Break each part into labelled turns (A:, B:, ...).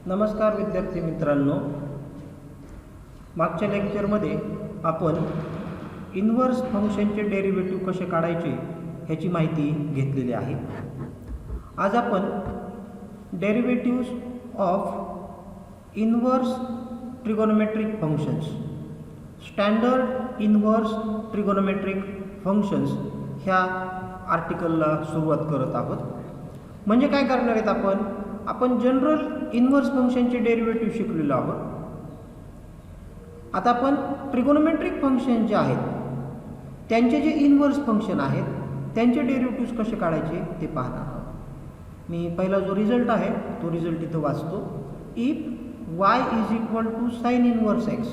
A: नमस्कार विद्यार्थी मित्रांनो, मागच्या लेक्चरमध्ये आपण इन्व्हर्स फंक्शनचे डेरिव्हेटिव्ह कसे काढायचे ह्याची माहिती घेतलेली आहे. आज आपण derivatives of inverse trigonometric functions, standard inverse trigonometric functions ह्या आर्टिकलला सुरुवात करत आहोत. म्हणजे काय करणार आहेत आपण जनरल इन्व्हर्स फंक्शनचे डेरिव्हेटिव्ह शिकलेलो आहोत. आता आपण ट्रिगोनोमेट्रिक फंक्शन जे आहेत त्यांचे जे इन्व्हर्स फंक्शन आहेत त्यांचे डेरिव्हेटिव्ह्ज कसे काढायचे ते पाहणार आहोत. मी पहिला जो रिझल्ट आहे तो रिझल्ट इथं वाचतो. If y is equal to sine inverse x,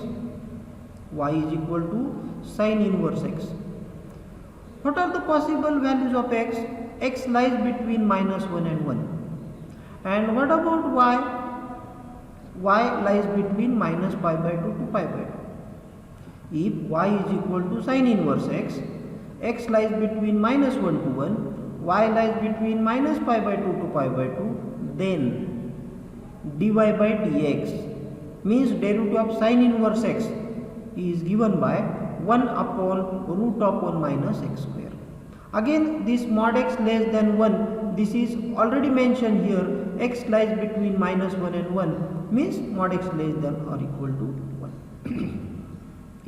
A: y is equal to sine inverse x, what are the possible values of x? X lies between -1 and 1. And what about y? Y lies between -π/2 to π/2. If y is equal to sin inverse x, x lies between -1 to 1, y lies between -π/2 to π/2, then dy by dx means derivative of sin inverse x is given by 1 upon root of 1 minus x square. Again, this mod x less than 1, this is already mentioned here. X lies between -1 and 1 means mod x less than or equal to 1.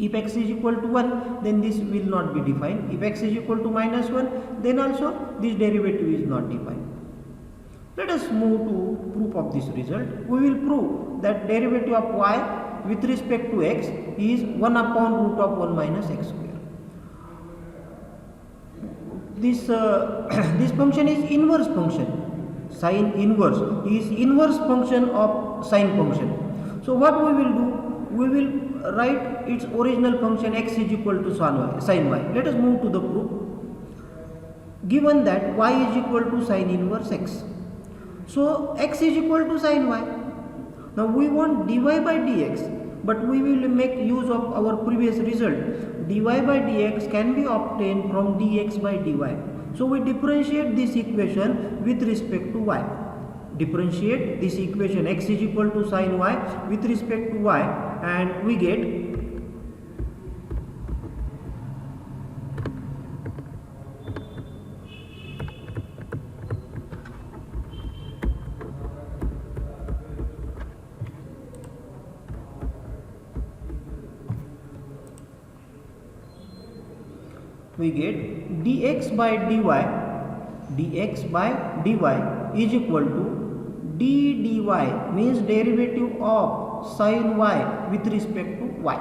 A: If x is equal to 1, then this will not be defined. If x is equal to -1, then also this derivative is not defined. Let us move to proof of this result. We will prove that derivative of y with respect to x is 1 upon root of 1 minus x square. This function is inverse function. Sin inverse is inverse function of sine function. So what we will do? We will write its original function x is equal to sin y. Let us move to the proof. Given that y is equal to sin inverse x, so x is equal to sin y. Now we want dy by dx, but we will make use of our previous result. Dy by dx can be obtained from dx by dy. So we differentiate this equation with respect to y. Differentiate this equation x is equal to sin y with respect to y, and we get dx by dy is equal to d dy means derivative of sin y with respect to y.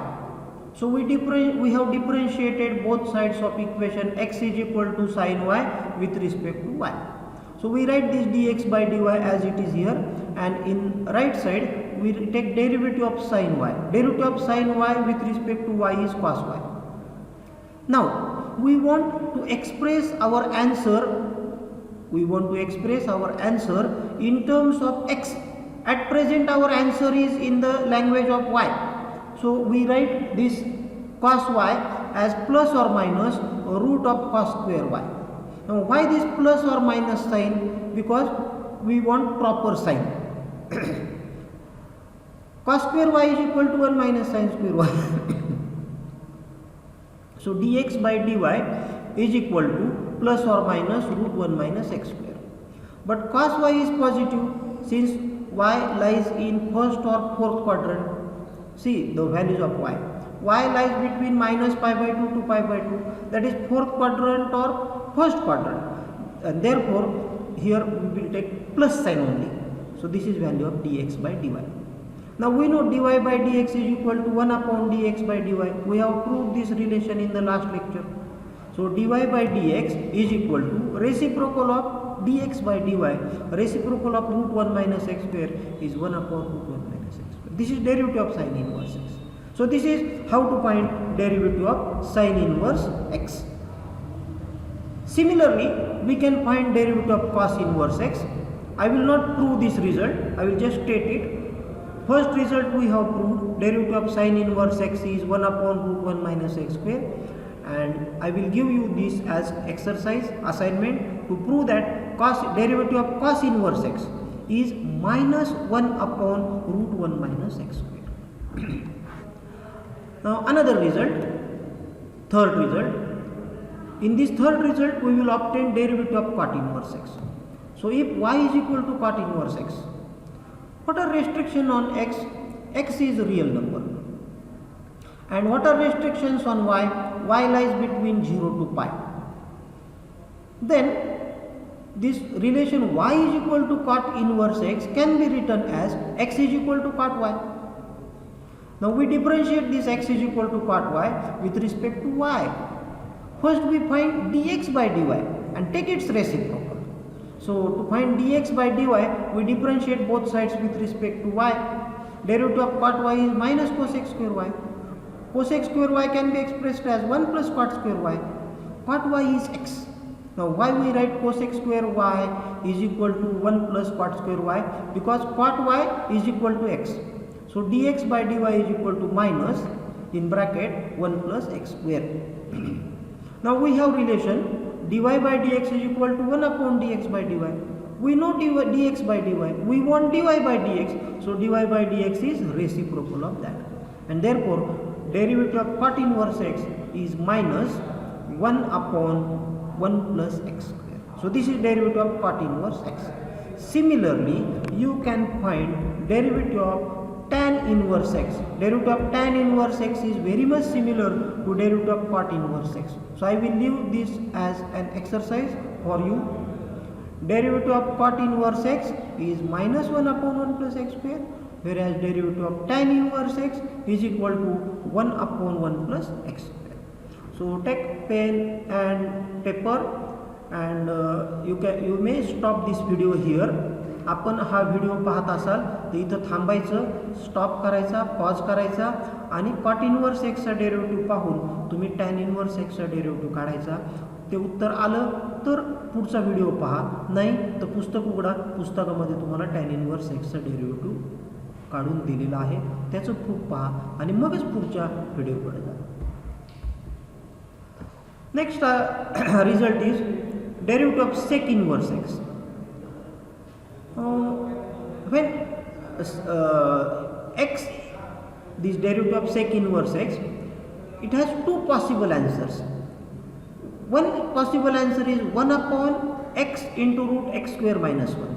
A: So we have differentiated both sides of equation x is equal to sin y with respect to y. So we write this dx by dy as it is here, and in right side we take derivative of sin y. Derivative of sin y with respect to y is cos y. Now we want to express our answer. We want to express our answer in terms of x. At present our answer is in the language of y. So we write this cos y as plus or minus root of cos square y. Now why this plus or minus sign? Because we want proper sign. Cos square y is equal to 1 minus sin square y. So dx by dy is equal to plus or minus root 1 minus x square. But cos y is positive since y lies in first or fourth quadrant. See the values of y. Y lies between -π/2 to π/2, that is fourth quadrant or first quadrant, and therefore here we will take plus sign only. So this is value of dx by dy. Now we know dy by dx is equal to 1 upon dx by dy. We have proved this relation in the last lecture. So dy by dx is equal to reciprocal of dx by dy. Reciprocal of root 1 minus x square is 1 upon root 1 minus x square. This is derivative of sin inverse x. So this is how to find derivative of sin inverse x. Similarly, we can find derivative of cos inverse x. I will not prove this result. I will just state it. First result we have proved derivative of sin inverse x is 1 upon root 1 minus x square, and I will give you this as exercise assignment to prove that derivative of cos inverse x is minus 1 upon root 1 minus x square. Now another result, third result. In this third result, we will obtain derivative of cot inverse x. So if y is equal to cot inverse x, what are restrictions on x? X is a real number. And what are restrictions on y? Y lies between 0 to pi. Then this relation y is equal to cot inverse x can be written as x is equal to cot y. Now we differentiate this x is equal to cot y with respect to y. First we find dx by dy and take its reciprocal. So to find dx by dy, we differentiate both sides with respect to y. Derivative of cot y is minus cosec square y. Cosec square y can be expressed as 1 plus cot square y. Cot y is x. Now why we write cosec square y is equal to 1 plus cot square y? Because cot y is equal to x. So dx by dy is equal to minus in bracket 1 plus x square. Now we have relation dy by dx is equal to 1 upon dx by dy. We know dx by dy. We want dy by dx. So dy by dx is reciprocal of that. And therefore derivative of cot inverse x is minus 1 upon 1 plus x square. So this is derivative of cot inverse x. Similarly, you can find derivative of tan inverse x. Derivative of tan inverse x is very much similar to derivative of cot inverse x. So I will leave this as an exercise for you. Derivative of cot inverse x is minus 1 upon 1 plus x square, whereas derivative of tan inverse x is equal to 1 upon 1 plus x square. So take pen and paper and you may stop this video here. आपण हा video पाहत असाल तर इथं थांबायचं, stop करायचा, pause करायचा आणि कॉट इनवर्स एक्सचा डेरिव्हेटिव्ह पाहून तुम्ही टॅन इनवर्स एक्सचा डेरिव्हेटिव्ह काढायचा. ते उत्तर आलं तर पुढचा व्हिडिओ पहा, नाही तर पुस्तक उघडा. पुस्तकामध्ये तुम्हाला टॅन इनवर्स एक्सचा डेरिव्हेटिव्ह काढून दिलेला आहे, त्याचं प्रूफ पहा आणि मगच पुढच्या व्हिडिओकडे जा. Next result is derivative of sec inverse x. When x, this derivative of sec inverse x, it has two possible answers. One possible answer is 1 upon x into root x square minus 1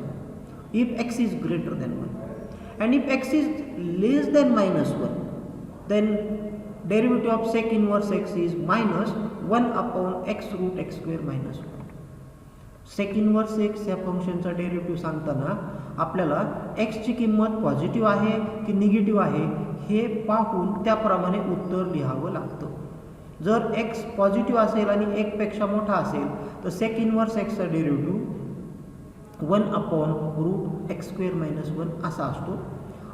A: if x is greater than 1, and if x is less than minus 1, then derivative of sec inverse x is minus 1 upon x root x square minus 1. Sec inverse x या फंक्शनचा derivative सांगताना आपल्याला एक्सची किंमत positive आहे की negative आहे हे पाहून त्याप्रमाणे उत्तर लिहावं लागतं. जर एक्स पॉझिटिव्ह असेल आणि 1 पेक्षा मोठा असेल तर सेक इनवर्स एक्सचा derivative 1 upon root x square minus 1 असा असतो.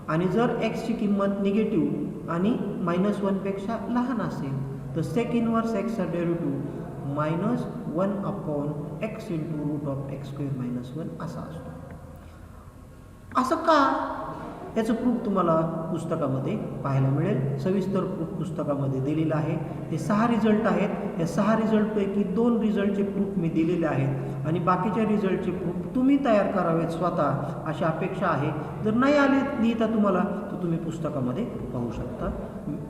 A: आणि जर एक्सची किंमत निगेटिव्ह आणि -1 पेक्षा लहान असेल तर सेक इनवर्स एक्सचा derivative minus 1 upon x into root of x square minus 1 असा असतो. असं का? याचं प्रूफ तुम्हाला पुस्तकामध्ये पाहायला मिळेल. सविस्तर प्रूफ पुस्तकामध्ये दिलेला आहे. हे 6 रिझल्ट आहेत. या 6 रिझल्टपैकी 2 रिझल्टचे प्रूफ मी दिलेले आहेत आणि बाकीच्या रिझल्टचे प्रूफ तुम्ही तयार करावेत स्वतः अशी अपेक्षा आहे. जर नाही आले लिहिता तुम्हाला तर तुम्ही पुस्तकामध्ये पाहू शकता.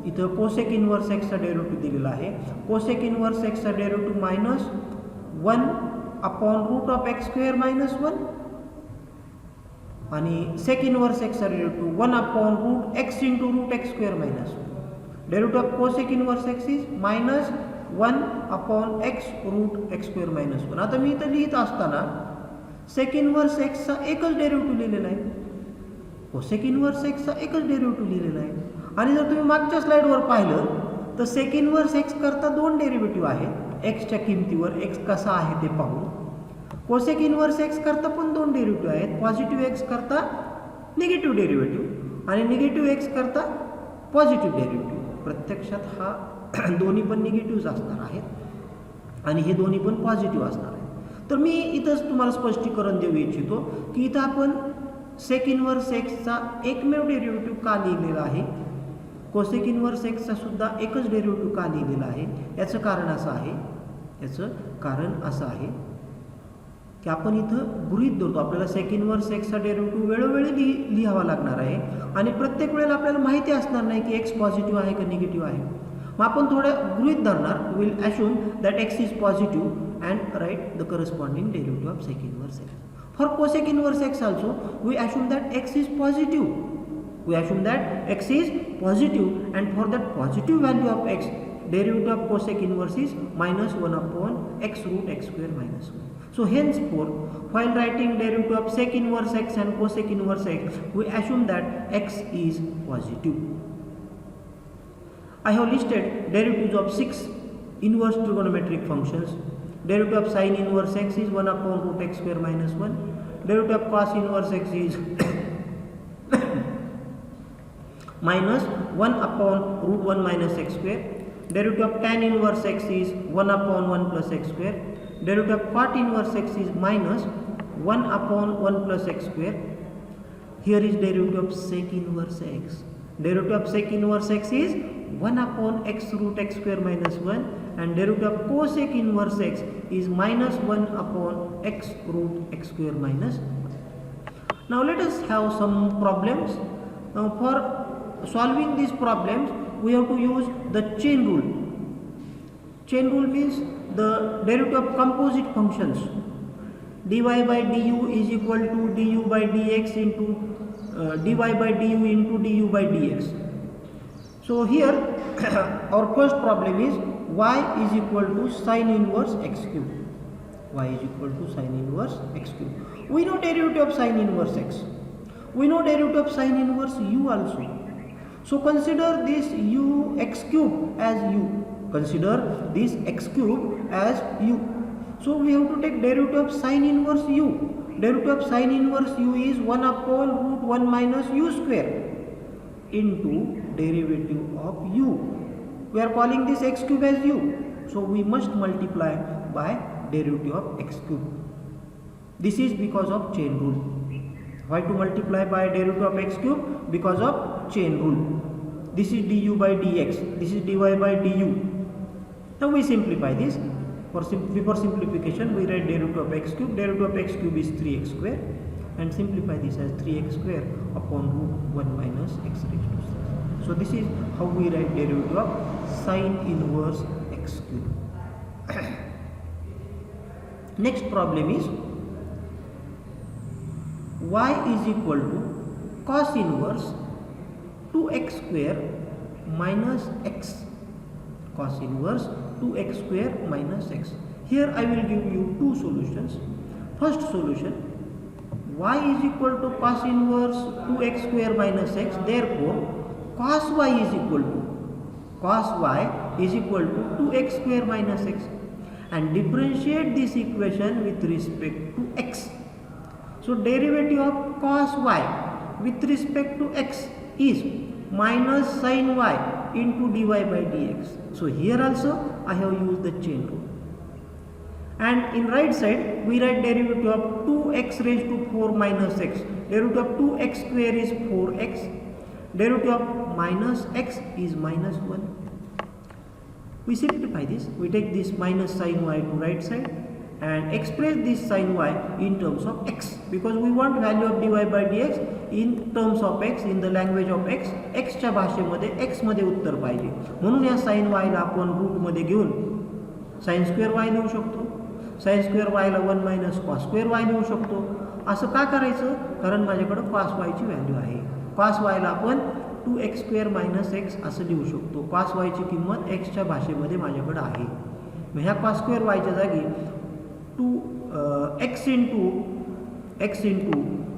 A: इथं कोसेक इनवर्स एक्सचा डेरिव्हेटिव्ह दिलेला आहे. कोसेक इनवर्स एक्सचा derivative minus 1 upon root of x square minus 1 आणि सेक इनवर्स एक्सचा derivative 1 upon root x into root x square minus 1. Derivative of cosec inverse x is minus 1 upon x root x square minus 1. आता मी इथं लिहित असताना सेक inverse एक्सचा एकच derivative लिहिलेला आहे, कोसेक इनवर्स एक्सचा एकच डेरिव्हेटिव्ह लिहिलेला आहे. आणि जर तुम्ही मागच्या स्लाइडवर पाहिलं तर सेक इनवर्स एक्स करता 2 डेरिव्हेटिव्ह आहेत. एक्सच्या किमतीवर एक्स कसा आहे ते पाहून. कोसेक इनवर्स एक्स करता पण 2 डेरिव्हेटिव्ह आहेत. पॉझिटिव्ह एक्स करता निगेटिव्ह डेरिव्हेटिव्ह आणि निगेटिव्ह एक्स करता पॉझिटिव्ह डेरिव्हेटिव्ह. प्रत्यक्षात हा दोन्ही पण निगेटिव्हच असणार आहेत आणि हे दोन्ही पण पॉझिटिव्ह असणार आहेत. तर मी इथंच तुम्हाला स्पष्टीकरण देऊ इच्छितो की इथं आपण सेक इनवर्स एक्सचा एकमेव डेरिव्हेटिव्ह का लिहिलेला आहे, कोसेक इनवर्स एक्सचा सुद्धा एकच डेरिव्हेटिव्ह का लिहिलेला आहे. याचं कारण असं आहे की आपण इथं गृहीत धरतो आपल्याला सेक इनव्हर्स एक्सचा डेरिव्हेटिव्ह वेळोवेळी लिहावा लागणार आहे आणि प्रत्येक वेळेला आपल्याला माहिती असणार नाही की एक्स पॉझिटिव्ह आहे का निगेटिव्ह आहे. मग आपण थोडं गृहीत धरणार, will assume that x is positive and write the corresponding derivative of sec inverse x. For cosec inverse x also we assume that x is positive. We assume that x is positive and for that positive value of x, derivative of cosec inverse is minus 1 upon x root x square minus 1. So henceforth, while writing derivative of sec inverse x and cosec inverse x, we assume that x is positive. I have listed derivatives of 6 inverse trigonometric functions. Derivative of sin inverse x is 1 upon root x square minus 1. Derivative of cos inverse x is minus 1 upon root 1 minus x square. Derivative of tan inverse x is 1 upon 1 plus x square. Derivative of cot inverse x is minus 1 upon 1 plus x square. Here is derivative of sec inverse x. Derivative of sec inverse x is 1 upon x root x square minus 1 and derivative of cosec inverse x is minus 1 upon x root x square minus 1. Now let us have some problems. For solving these problems, we have to use the chain rule. Chain rule means the derivative of composite functions. dy by du is equal to du by dx into dy by du into du by dx. So here our first problem is y is equal to sin inverse x cube. Y is equal to sin inverse x cube. We know derivative of sin inverse x. We know derivative of sin inverse u also. So consider this u x cube as u. Consider this x cube as u. So we have to take derivative of sin inverse u. Derivative of sin inverse u is 1 upon root 1 minus u square into derivative of u. We are calling this x cube as u. So we must multiply by derivative of x cube. This is because of chain rule. Why to multiply by derivative of x cube? Because of chain rule. This is du by dx. This is dy by du. Now we simplify this. Before simplification, we write derivative of x cube. Derivative of x cube is 3x square, and simplify this as 3x square upon root 1 minus x raised to 6. So this is how we write derivative of sin inverse x cube. Next problem is y is equal to cos inverse 2x square minus x. Cos inverse 2x square minus x. Here I will give you two solutions. First solution, y is equal to cos inverse 2x square minus x. Therefore cos y is equal to 2x square minus x, and differentiate this equation with respect to x. So derivative of cos y with respect to x is minus sin y into dy by dx. So here also I have used the chain rule. And in right side we write derivative of 2x raised to 4 minus x. Derivative of 2x square is 4x. Derivative of minus x is minus 1. We simplify this. We take this minus sin y to right side and express this sin y in terms of x, because we want value of dy by dx in terms of x, in the language of x. x च्या भाषेमध्ये x मध्ये उत्तर पाहिजे, म्हणून या sin y ला आपण route मध्ये घेऊन sin स्क्वेअर y लिहू शकतो. sin स्क्वेअर y ला 1 मायनस cos स्क्वेअर y लिहू शकतो. असं का करायचं? कारण माझ्याकडे cos y ची व्हॅल्यू आहे. cos y ला आपण 2x स्क्वेअर मायनस x असं लिहू शकतो. cos y ची किंमत x च्या भाषेमध्ये माझ्याकडे आहे. मग ह्या cos स्क्वेअर y च्या जागी 2x into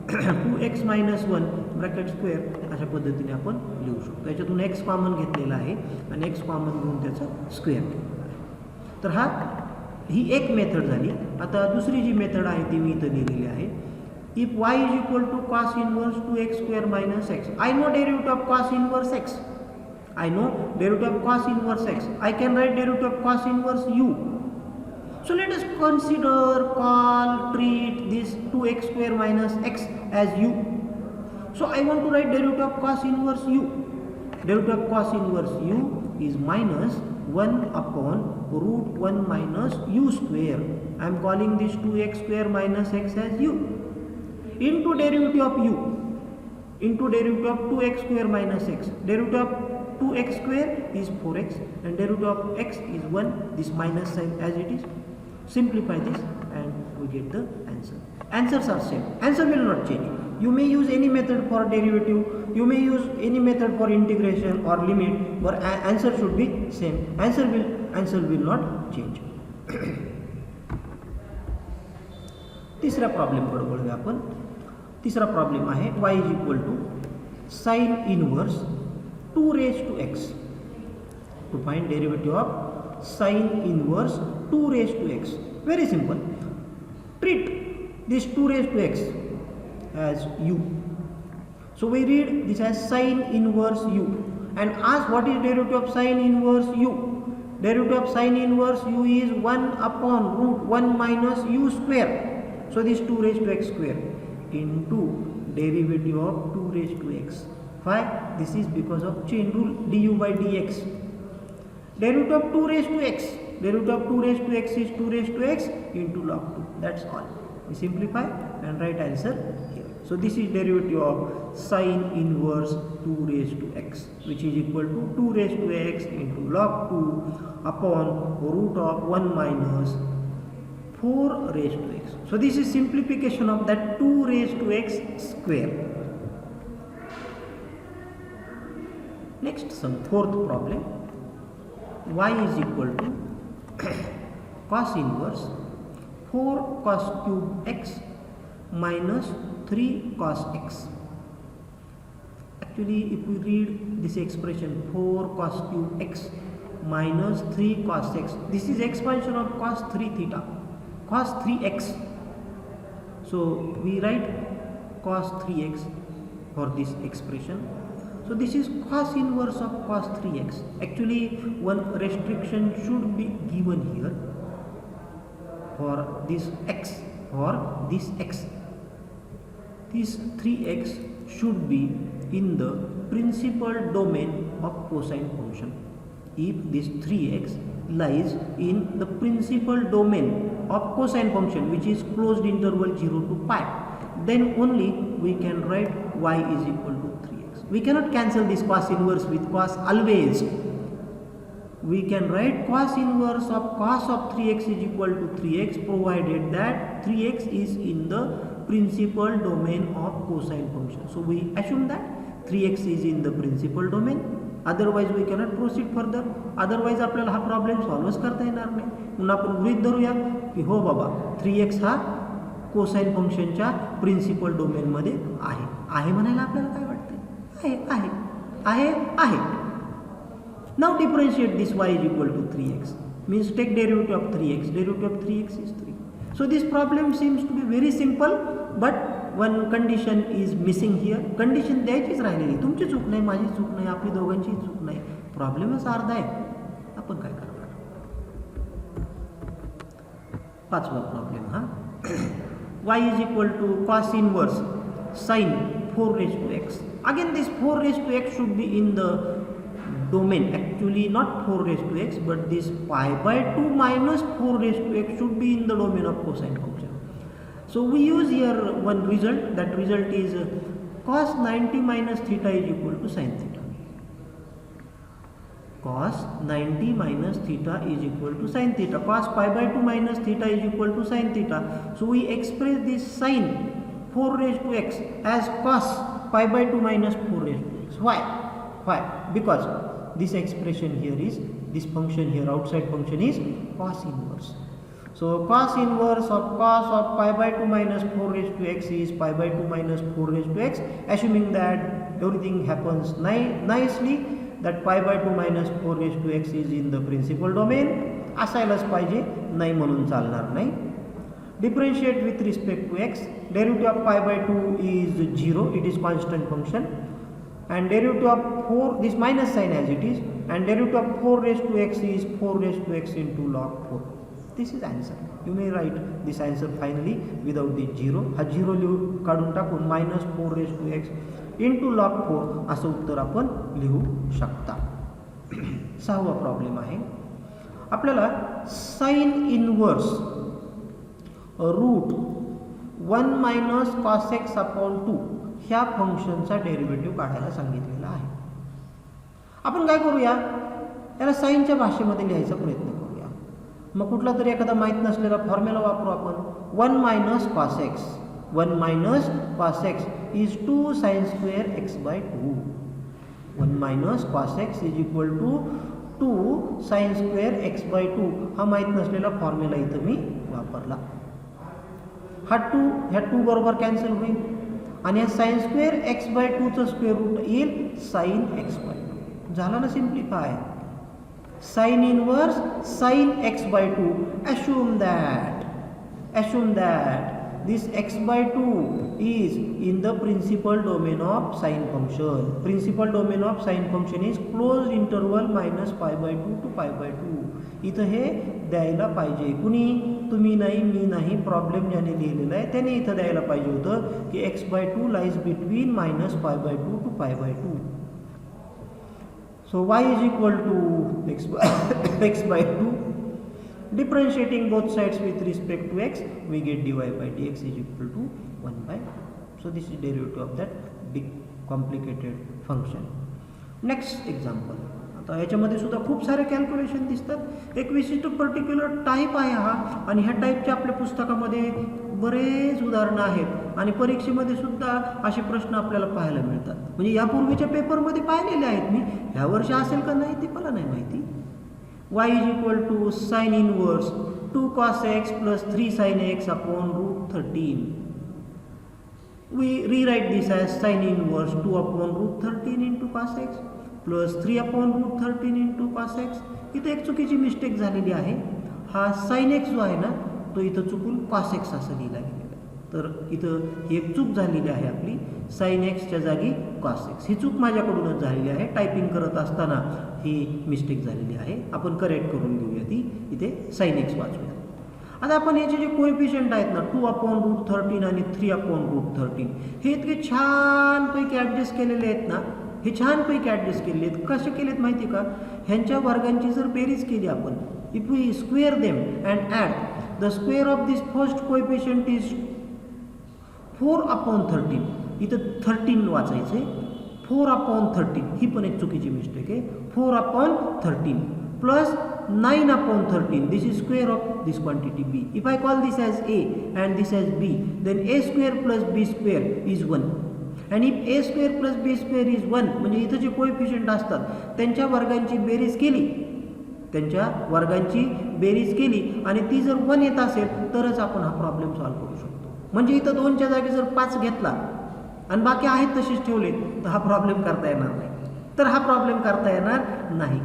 A: 2x minus 1 bracket square अशा पद्धतीने आपण लिहू शकतो. याच्यातून x कॉमन घेतलेला आहे आणि x कॉमन घेऊन त्याचा स्क्वेअर केलेला आहे. तर ही एक मेथड झाली. आता दुसरी जी मेथड आहे ती मी इथं लिहिलेली आहे. If y is equal to cos inverse 2x square minus x, I know derivative of cos inverse x. I know derivative of cos inverse x. I can write derivative of cos inverse u. So let us consider, treat this 2x square minus x as u. So I want to write derivative of cos inverse u. Derivative of cos inverse u is minus 1 upon root 1 minus u square. I am calling this 2x square minus x as u into derivative of u into derivative of 2x square minus x. Derivative of 2x square is 4x and derivative of x is 1. This minus sign as it is. Simplify this and we get the answer. Answers are same. Answer will not change. You may use any method for derivative, you may use any method for integration or limit, but answer should be same. Answer will not change. तिसरा problem कडे वळूया आपण. तिसरा problem आहे y is equal to sine inverse 2 raised to x. To find derivative of sin inverse 2 raised to x. Very simple. Treat this 2 raised to x as u. So we read this as sin inverse u and ask what is derivative of sin inverse u. Derivative of sin inverse u is 1 upon root 1 minus u square. So this 2 raised to x square into derivative of 2 raised to x. Why? This is because of chain rule, du by dx. Derivative of 2 raised to x. Derivative of 2 raised to x is 2 raised to x into log 2. That's all. We simplify and write answer here. So this is derivative of sin inverse 2 raised to x, which is equal to 2 raised to x into log 2 upon root of 1 minus 4 raised to x. So this is simplification of that 2 raised to x square. Next, some fourth problem. Y is equal to cos inverse 4 cos cube x minus 3 cos x. Actually, if we read this expression 4 cos cube x minus 3 cos x, this is expansion of cos 3 theta, cos 3x. So we write cos 3x for this expression. So this is cos inverse of cos 3x. Actually, one restriction should be given here for this x, for this x. This 3x should be in the principal domain of cosine function. If this 3x lies in the principal domain of cosine function, which is closed interval 0 to pi, then only we can write y is equal to 3x. We cannot cancel this cos inverse with cos always. We can write cos inverse of cos of 3x is equal to 3x provided that 3x is in the principal domain of cosine function. So we assume that 3x is in the principal domain. Otherwise we cannot proceed further. Otherwise आपल्याला हा problem सॉल्वच करता येणार नाही. म्हणून आपण गृहीत धरूया की हो बाबा 3x हा कोसाइन फंक्शनच्या प्रिन्सिपल डोमेनमध्ये आहे. आहे म्हणायला आपल्याला काय वाटतं? आहे आहे आहे आहे. Now differentiate this y is equal to 3x. Means take derivative of 3x. Derivative of 3x is 3. So this problem seems to be very simple, but one condition is missing here. Condition द्यायचीच राहिलेली. तुमची चूक नाही, माझी चूक नाही, आपली दोघांची चूक नाही. प्रॉब्लेमच अर्धा आहे. आपण काय करणार? पाचवा प्रॉब्लेम हा. y is equal to cos inverse sin 4 raised to x. Again this 4 raised to x should be in the domain. Actually not 4 raised to x, but this pi by 2 minus 4 raised to x should be in the domain of cosine function. So we use here one result. That result is cos 90 minus theta is equal to sin theta. Cos 90 minus theta is equal to sin theta. Cos pi by 2 minus theta is equal to sin theta. So we express this sin 4 raised to x as cos pi by 2 minus 4 raised to x. Why? Why? Because this expression here is, this function here, outside function is cos inverse. So cos inverse of cos of pi by 2 minus 4 raised to x is pi by 2 minus 4 raised to x. Assuming that everything happens nicely, that pi by 2 minus 4 raised to x is in the principal domain. असायलाच पाहिजे, नाही म्हणून चालणार नाही. Differentiate with respect to x. Derivative of pi by 2 is 0. It is constant function. And derivative of 4, this minus sign as it is, and derivative of 4 raised to x is 4 raised to x into log 4. This is answer. You may write this answer finally without the 0. हा 0 लिहू काढून टाकून minus 4 raised to x into log 4 असं उत्तर आपण लिहू शकता. सहावा प्रॉब्लेम आहे. आपल्याला sine inverse root 1 minus cos x upon 2 ह्या फंक्शनचा डेरिव्हेटिव्ह काढायला सांगितलेला आहे. आपण काय करूया, त्याला साईनच्या भाषेमध्ये लिहायचा प्रयत्न करूया. मग कुठला तरी एखादा माहीत नसलेला फॉर्म्युला वापरू आपण. 1 minus cos x 1 minus cos x is 2 sine square x by 2. 1 minus cos x is equal to 2 sine square x by 2 हा माहीत नसलेला फॉर्म्युला इथं मी वापरला. हा 2 ह्या 2 बरोबर कॅन्सल होईल आणि ह्या साइन स्क्वेअर एक्स बाय 2चं स्क्वेअर रूट येईल साइन एक्स बाय 2. झाला ना simplify. Sine inverse sine x by 2. assume that this x by 2 is in the principal domain of sine function. Principal domain of sine function is closed interval minus pi by 2 to pi by 2. इथं हे द्यायला पाहिजे. कुणी, तुम्ही नाही, मी नाही, problem ज्याने लिहिलेला आहे त्याने इथं द्यायला पाहिजे होतं की x by 2 lies between minus pi by 2 to pi by 2. So y is equal to x by 2. Differentiating both sides with respect to x, we get dy by dx is equal to 1 by 2. So this is derivative of that big complicated function. Next example. आता याच्यामध्ये सुद्धा खूप सारे calculation दिसतात. एक विशिष्ट particular type आहे हा, आणि ह्या टाईपच्या आपल्या पुस्तकामध्ये बरेच उदाहरणं आहेत आणि परीक्षेमध्ये सुद्धा असे प्रश्न आपल्याला पाहायला मिळतात. म्हणजे यापूर्वीच्या पेपरमध्ये पाहिलेले आहेत मी, ह्या वर्षी असेल का नाही ते मला नाही माहिती. y is equal to sin inverse 2 cos x plus 3 sin x upon root 13. We rewrite this as sin inverse 2 upon root 13 into cos x plus 3 upon root 13 into cos x. इथं एक चुकीची मिस्टेक झालेली आहे. हा sin x जो आहे ना तो इथं चुकून cos x असं लिहिला गेलेला आहे. तर इथं ही एक चूक झालेली आहे आपली. साइन एक्सच्या जागी कॉस एक्स ही चूक माझ्याकडूनच झालेली आहे. टायपिंग करत असताना ही मिस्टेक झालेली आहे. आपण करेक्ट करून घेऊया ती. इथे साइन एक्स वाचूया. आता आपण याचे जे कोएफिशियंट आहेत ना 2 अपॉन रूट 13 आणि 3 अपॉन रूट 13 हे इतके छानपैकी ॲडजस्ट केलेले आहेत ना, हे छानपैकी ॲडजस्ट केलेले आहेत. कसे केलेत माहिती का, ह्यांच्या वर्गांची जर बेरीज केली आपण, if we square them and add the square of this first coefficient is 4 upon 13. इथं 13 वाचायचे, 4 अपॉन 13 ही पण एक चुकीची मिस्टेक आहे. 4 upon 13 plus 9 upon 13. This is square of this quantity b. If I call this as a and this as b, then a square plus b square is 1. And if a square plus b square is 1, म्हणजे इथं जे coefficient असतात त्यांच्या वर्गांची बेरीज केली आणि ती जर 1 येत असेल तरच आपण हा प्रॉब्लेम सॉल्व्ह करू शकतो. म्हणजे इथं 2च्या जागी जर 5 घेतला आणि बाकी आहेत तसेच ठेवले तर हा प्रॉब्लेम करता येणार नाही.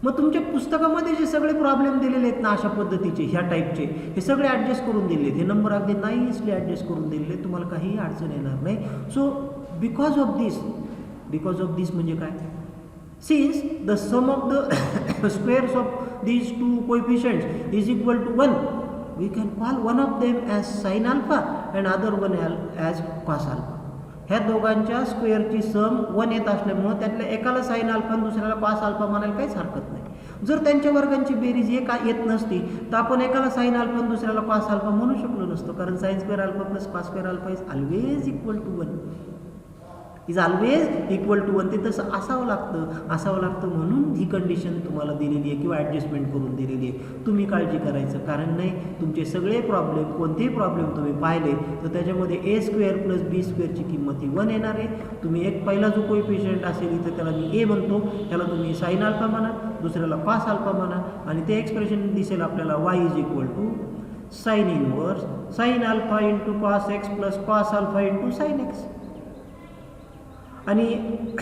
A: मग तुमच्या पुस्तकामध्ये जे सगळे प्रॉब्लेम दिलेले आहेत ना अशा पद्धतीचे ह्या टाईपचे हे सगळे ॲडजस्ट करून दिलेत. हे नंबर अगदी नाईसली ॲडजस्ट करून दिलेले, तुम्हाला काहीही अडचण येणार नाही. सो बिकॉज ऑफ दिस म्हणजे काय, since the sum of the squares of these two coefficients is equal to 1, we can call one of them as sin alpha and other one as cos alpha. ह्या दोघांच्या स्क्वेअरची सम 1 येत असल्यामुळे त्यातल्या एकाला sine alpha आणि दुसऱ्याला कॉस अल्फा म्हणायला काहीच हरकत नाही. जर त्यांच्या वर्गांची बेरीज एक येत नसती तर आपण एकाला साइन अल्फा आणि दुसऱ्याला कॉस अल्फा म्हणू शकलो नसतो, कारण sine square alpha plus cos square alpha is always equal to 1. ते तसं असावं लागतं म्हणून ही कंडिशन तुम्हाला दिलेली आहे किंवा ॲडजस्टमेंट करून दिलेली आहे. तुम्ही काळजी करायचं कारण नाही. तुमचे सगळे प्रॉब्लेम, कोणतेही प्रॉब्लेम तुम्ही पाहिले तर त्याच्यामध्ये ए स्क्वेअर प्लस बी स्क्वेअरची किंमत ही 1 येणार आहे. तुम्ही एक पहिला जो कोएफिशियंट असेल इथं त्याला मी ए म्हणतो, त्याला तुम्ही साइन अल्फा म्हणा, दुसऱ्याला कॉस अल्फा म्हणा आणि ते एक्सप्रेशन दिसेल आपल्याला y is equal to sine inverse sine alpha into cos x plus cos alpha into sine x. आणि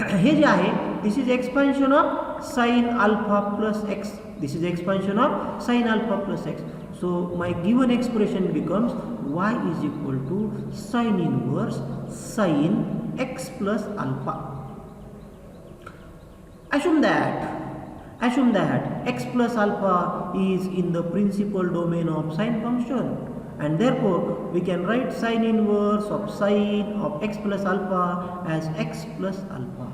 A: हे जे आहे this is expansion of sine alpha plus x. So my given expression becomes y is equal to sin inverse sin x plus alpha. Assume that x plus alpha is in the principal domain of sine function, and therefore we can write sin inverse of sin of x plus alpha as x plus alpha.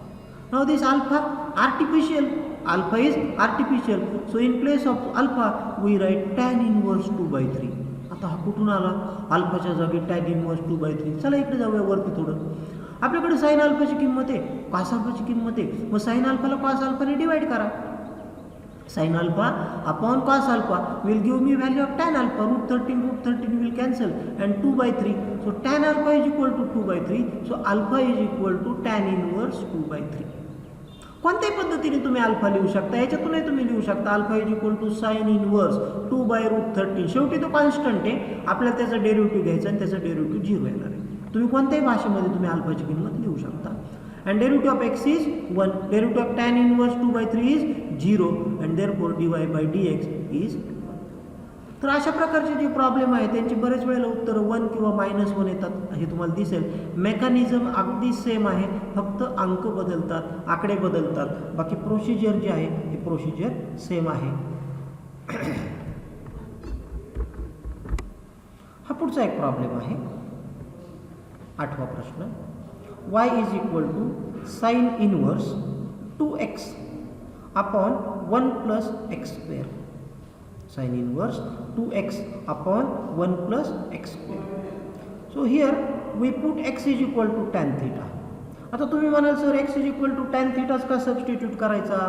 A: Now this alpha is artificial, so in place of alpha we write tan inverse 2 by 3. आता हा कुठून आला? अल्फाच्या जागी tan inverse 2/3. चला इकडे जाऊया वरती थोडं. आपल्याकडे साइन अल्फाची किंमत आहे, कॉस अल्फाची किंमत आहे. मग साइन अल्फाला कॉस अल्फाने डिवाइड करा. sin alpha upon cos alpha will give me value of tan alpha. Root 13 will cancel and 2/3. So tan alpha is equal to 2/3. So alpha is equal to tan inverse 2/3. कोणत्याही पद्धतीने तुम्ही alpha लिहू शकता. याच्यातूनही तुम्ही लिहू शकता alpha is equal to sine inverse 2/√13. शेवटी तो कॉन्स्टंट आहे. आपल्याला त्याचा डेरिव्हेटिव्ह घ्यायचा आणि त्याचा डेरिव्हेटिव्ह 0 येणार आहे. तुम्ही कोणत्याही भाषेमध्ये तुम्ही अल्फाची किंमत लिहू शकता. And derivative of x is 1. Derivative of tan inverse 2/3 is 0 and therefore dy by dx is 1. तर अशा प्रकारचे जे प्रॉब्लेम आहे त्यांची बरेच वेळेला उत्तर 1 किंवा -1 येतात हे तुम्हाला दिसेल. मेकॅनिझम अगदी सेम आहे, फक्त अंक बदलतात, आकडे बदलतात. बाकी प्रोसिजर जे आहे हे प्रोसिजर सेम आहे. हा पुढचा एक प्रॉब्लेम आहे. 8वा प्रश्न. y is equal to sin inverse 2x upon 1 plus x square. Sin inverse 2x upon 1 plus x square. So here we put x is equal to tan theta. आता तुम्ही म्हणाल sir x is equal to tan theta का substitute करायचा,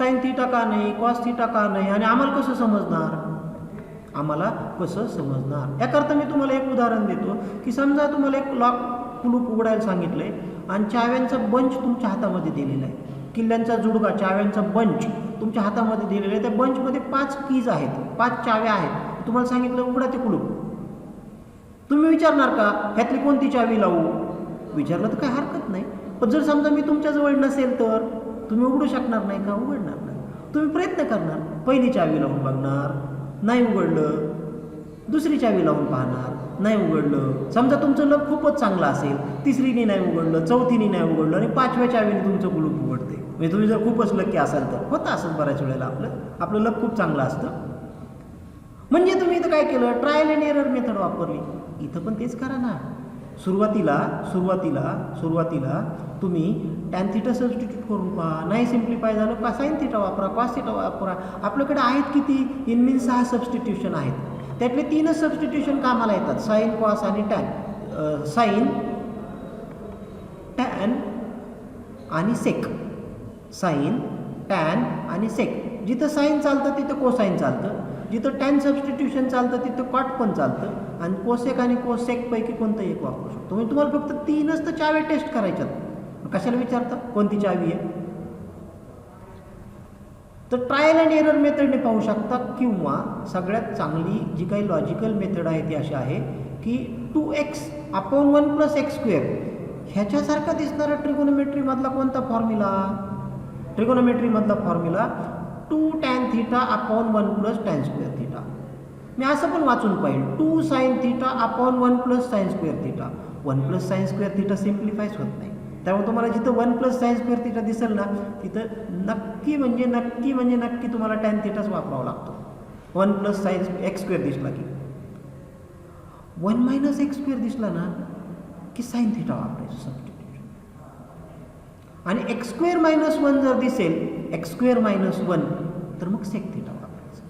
A: sin theta का नाही, cos theta का नाही, आणि आम्हाला कसं समजणार? याकरता मी तुम्हाला एक उदाहरण देतो की समजा तुम्हाला एक लॉक कुलूप उघडायला सांगितलंय आणि चाव्यांचा बंच तुमच्या हातामध्ये दिलेला आहे. किल्ल्यांचा जुडगा, चाव्यांचा बंच तुमच्या हातामध्ये दिलेला आहे. त्या बंचमध्ये 5 कीज आहेत, 5 चाव्या आहेत. तुम्हाला सांगितलं उघडा ते कुलूप. तुम्ही विचारणार का ह्यातली कोणती चावी लावू? विचारलं तर काही हरकत नाही. पण जर समजा मी तुमच्याजवळ नसेल तर तुम्ही उघडू शकणार नाही का? उघडणार नाही. तुम्ही प्रयत्न करणार, पहिली चावी लावून बघणार, नाही उघडलं. दुसरी चावी लावून पाहणार, नाही उघडलं. समजा तुमचं लक खूपच चांगलं असेल, तिसरीने नाही उघडलं, चौथीने नाही उघडलं आणि 5व्या चावीने तुमचं कुलूप उघडते. म्हणजे तुम्ही जर खूपच लकी असाल तर होतं असं बऱ्याच वेळेला आपलं लक खूप चांगलं असतं. म्हणजे तुम्ही इथं काय केलं? ट्रायल अँड एरर मेथड वापरली. इथं पण तेच करा ना. सुरुवातीला तुम्ही टॅन थिटा सबस्टिट्यूट करून पहा. नाही सिम्प्लिफाय झालं का साइन थिटा वापरा, कॉस थिटा वापरा. आपल्याकडे आहेत किती? इन मीन 6 सबस्टिट्यूशन आहेत. त्यातले 3च सबस्टिट्यूशन कामाला येतात, साइन, कॉस आणि टॅन. साइन, टॅन आणि सेक. साइन, टॅन आणि सेक. जिथं साइन चालतं तिथं कोसाइन चालतं, जिथं टॅन सबस्टिट्यूशन चालतं तिथं कॉट पण चालतं, आणि कोसेक आणि कोसेक पैकी कोणतं एक वापरू शकतो. म्हणजे तुम्हाला फक्त 3च तर चाव्या टेस्ट करायच्यात. कशाला विचारता कोणती चावी आहे? तर ट्रायल अँड एरर मेथडने पाहू शकता, किंवा सगळ्यात चांगली जी काही लॉजिकल मेथड आहे ती अशी आहे की 2x upon 1 plus x square ह्याच्यासारखा दिसणारा ट्रिगोनोमेट्रीमधला कोणता फॉर्म्युला? ट्रिगोनोमेट्रीमधला formula 2 tan theta upon 1 plus tan square theta. मी असं पण वाचून पाहिजे 2 sin theta upon 1 plus sin square theta. 1 plus sin square theta सिम्प्लिफायच होत नाही. त्यामुळे तुम्हाला जिथं 1 plus sin square theta दिसेल ना तिथं नक्की तुम्हाला tan thetaच वापरावा लागतो. 1 plus sin x square दिसला की 1 minus x square दिसला ना की sin theta वापरायचं सबस्टिट्यूशन. आणि x square minus 1 जर दिसेल, x square minus 1, तर मग sec theta वापरायचं.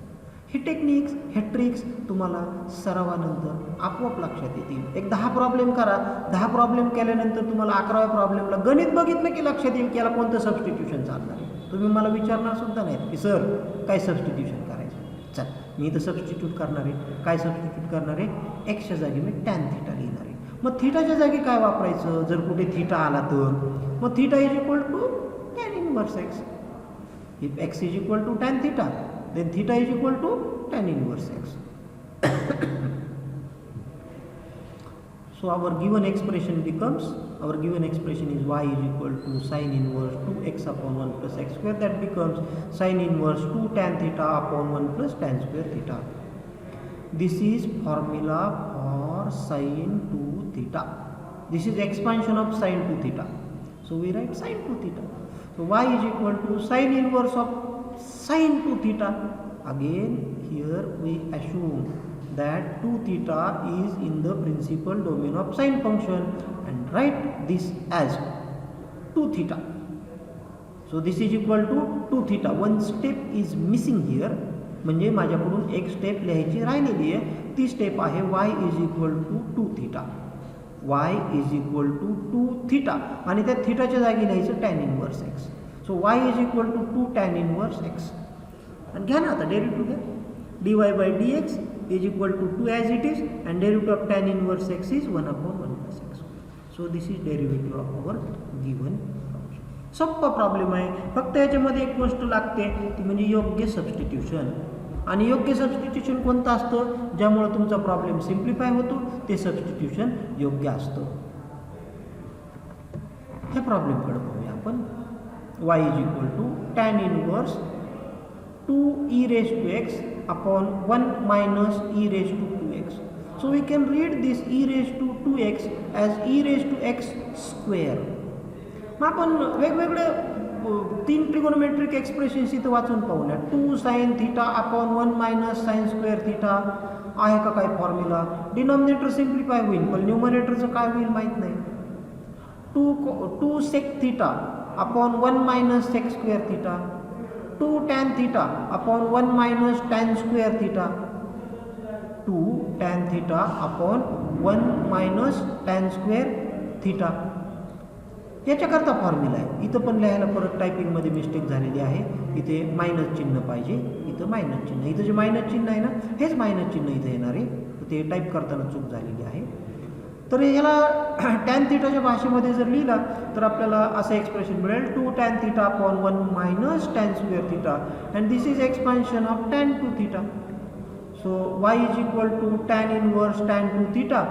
A: हे टेक्निक्स, हे ट्रिक्स तुम्हाला सरावानंतर आपोआप लक्षात येतील. एक 10 प्रॉब्लेम करा. 10 प्रॉब्लेम केल्यानंतर तुम्हाला 11व्या प्रॉब्लेमला गणित बघितलं की लक्षात येईल की याला कोणतं सबस्टिट्यूशन चालणार आहे. तुम्ही मला विचारणार सुद्धा नाहीत की सर काय सबस्टिट्यूशन करायचं. चल मी इथं सबस्टिट्यूट करणार आहे. काय सबस्टिट्यूट करणार आहे? एक्सच्या जागी मी टॅन थिटा लिहिणार आहे. मग थिटाच्या जागी काय वापरायचं? जर कुठे थिटा आला तर मग theta is equal to tan inverse x. If x is equal to tan theta, then theta is equal to tan inverse x. So our given expression is y is equal to sin inverse 2x upon 1 plus x square. That becomes sin inverse 2 tan theta upon 1 plus tan square theta. This is formula for sin 2 theta. This is expansion of sin 2 theta. So we write sin 2 theta. So y is equal to sin inverse of sin 2 theta. Again here we assume that 2 theta is in the principal domain of sin function and write this as 2 theta. So this is equal to 2 theta. One step is missing here. म्हणजे माझ्याकडून एक step लिहायची राहिलेली आहे. ती step आहे y is equal to 2 theta. y is equal to 2 theta आणि त्या थीटाच्या जागी लिहायचं tan inverse x. So y is equal to 2 tan inverse x. आणि घ्या ना आता डेरिव्हेटिव्ह घ्या. dy by dx is equal to 2 as it is and derivative of tan inverse x is 1 upon 1 plus x. So this is derivative of our given function. सोप्पा problem आहे. फक्त याच्यामध्ये एक गोष्ट लागते ती म्हणजे योग्य सबस्टिट्यूशन. आणि योग्य सबस्टिट्यूशन कोणतं असतं ज्यामुळे तुमचा प्रॉब्लेम सिम्प्लिफाय होतो ते सबस्टिट्यूशन योग्य असतं. ह्या प्रॉब्लेमकडे पाहूया आपण. y is equal to tan inverse 2 e raised to x upon 1 minus e raised to 2x. So we can read this e raised to 2x as e raised to x square. मग आपण वेगवेगळे 3 trigonometric expressions इथं वाचून पाहूया. 2 sin theta upon 1 minus sine square theta आहे का काय formula. Denominator simplify होईल पण न्यूमरेटरचं काय होईल माहीत नाही. 2 sec theta upon 1 minus sec square theta. 2 tan theta upon 1 minus tan square theta. 2 tan theta upon 1 minus tan square theta. याच्याकरता फॉर्म्युला आहे. इथं पण लिहायला परत टायपिंगमध्ये मिस्टेक झालेली आहे. इथे मायनस चिन्ह पाहिजे, इथं मायनस चिन्ह. इथं जे मायनस चिन्ह आहे ना हेच मायनस चिन्ह इथं येणार आहे. ते टाईप करताना चूक झालेली आहे. तर ह्याला टॅन थीटाच्या भाषेमध्ये जर लिहिला तर आपल्याला असं एक्सप्रेशन मिळेल 2 tan theta upon 1 minus tan square theta and this is expansion of tan 2 theta. So y is equal to tan inverse tan 2 theta.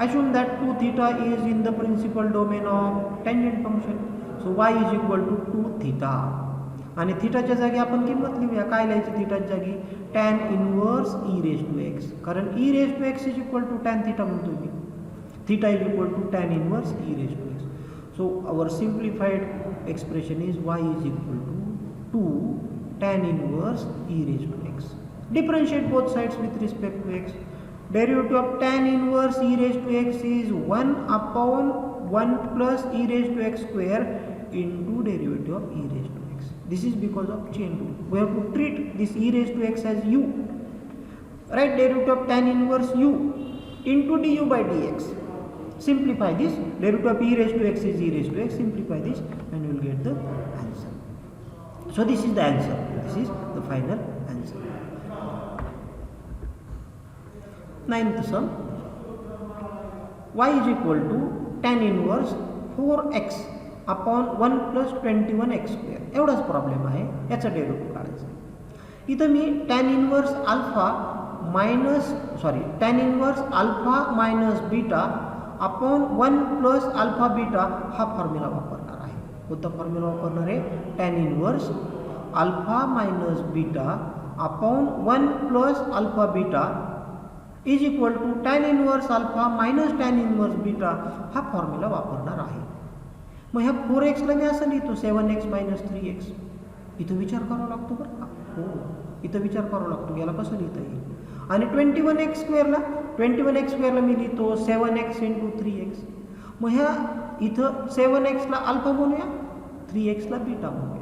A: Assume that 2 theta is in the principal domain of tangent function. So y is equal to 2 theta. आणि थीटाच्या जागी आपण किंमत लिहूया. काय लिहायची थीटाच्या जागी tan inverse e raised to x. कारण e raised to x is equal to tan theta म्हणतो मी. Theta is equal to tan inverse e raised to x. So our simplified expression is y is equal to 2 tan inverse e raised to x. Differentiate both sides with respect to x. Derivative of tan inverse e raised to x is 1 upon 1 plus e raised to x square into derivative of e raised to x. This is because of chain rule. We have to treat this e raised to x as u. Write derivative of tan inverse u into du by dx. Simplify this. Derivative of e raised to x is e raised to x. Simplify this and you will get the answer. So this is the answer. This is the final answer. Ninth sum. Y is equal to tan inverse 4x upon 1 plus 21x square. एवढाच problem आहे. याचा derivative काढायचा. इथं मी tan inverse alpha tan inverse alpha minus beta upon 1 plus alpha beta हा formula वापरणार आहे. कोणता फॉर्म्युला वापरणार आहे. tan inverse alpha minus beta upon 1 plus alpha beta is equal to tan inverse alpha minus tan inverse beta हा formula वापरणार आहे. मग ह्या 4xला मी असं लिहितो 7x मायनस 3x. इथं विचार करावा लागतो बरं का. हो इथं विचार करावा लागतो याला कसं लिहिता येईल. आणि 21x स्क्वेअरला मी लिहितो 7x इंटू 3x. मग ह्या इथं 7xला अल्फा म्हणूया 3xला बीटा म्हणूया.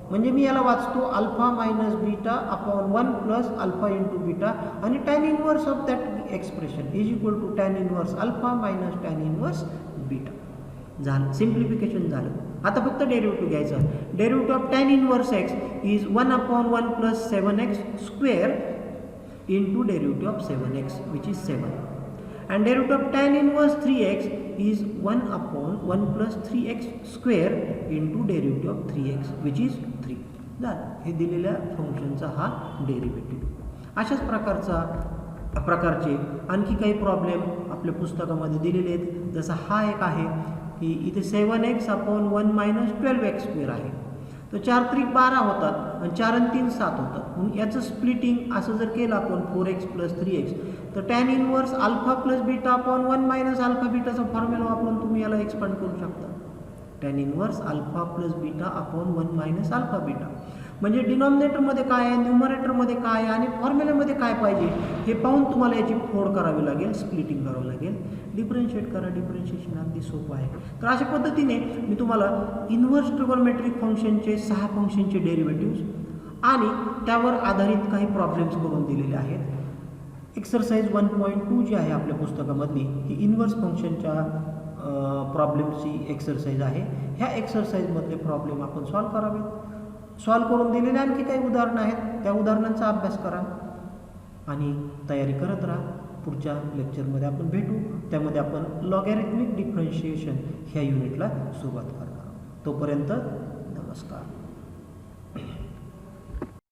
A: म्हणजे मी याला वाचतो alpha minus beta upon 1 plus alpha into beta आणि tan inverse of that expression is equal to tan inverse alpha minus tan inverse beta. झालं सिम्प्लिफिकेशन झालं. आता फक्त डेरिव्हेटिव्ह घ्यायचं. Derivative of tan inverse x is 1 upon 1 plus 7x square into derivative of 7x which is 7 and derivative of tan inverse 3x is 1 upon 1 plus 3x square into derivative of 3x which is 3. झालं. हे दिलेल्या फंक्शनचा हा derivative. अशाच प्रकारचे आणखी काही problem आपल्या पुस्तकामध्ये दिलेले आहेत. जसा हा एक आहे की इथे 7x upon 1 minus 12x square आहे. तर 4 त्रिक 12 होतात आणि 4 आणि 3 7 होतात. म्हणून याचं स्प्लिटिंग असं जर केलं आपण 4x प्लस 3x तर tan inverse alpha plus beta upon 1 minus alpha बीटाचा फॉर्म्युला वापरून तुम्ही याला एक्सपांड करू शकता. tan inverse alpha plus beta upon 1 minus alpha beta म्हणजे डिनॉमिनेटरमध्ये काय आहे न्यूमरेटरमध्ये काय आहे आणि फॉर्म्युल्यामध्ये काय पाहिजे हे पाहून तुम्हाला याची फोड करावी लागेल, स्प्लिटिंग करावं लागेल, डिफरन्शिएट करा. डिफरन्शिएशन अगदी सोपं आहे. तर अशा पद्धतीने मी तुम्हाला इन्व्हर्स ट्रिगोनोमेट्रिक फंक्शनचे 6 फंक्शनचे डेरिव्हेटिव्ह्ज आणि त्यावर आधारित काही प्रॉब्लेम्स करून दिलेले आहेत. एक्सरसाइज 1.2 जी आहे आपल्या पुस्तकामधली ही इन्व्हर्स फंक्शनच्या प्रॉब्लेमची एक्सरसाइज आहे. ह्या एक्सरसाइजमधले प्रॉब्लेम आपण सॉल्व करावेत. सॉल्व करून दिलेले आणखी काही उदाहरणं आहेत, त्या उदाहरणांचा अभ्यास करा आणि तयारी करत राहा. पुढच्या लेक्चरमध्ये आपण भेटू, त्यामध्ये आपण लॉगॅरिथमिक डिफरन्शिएशन ह्या युनिटला सुरुवात करणार आहोत. तोपर्यंत नमस्कार.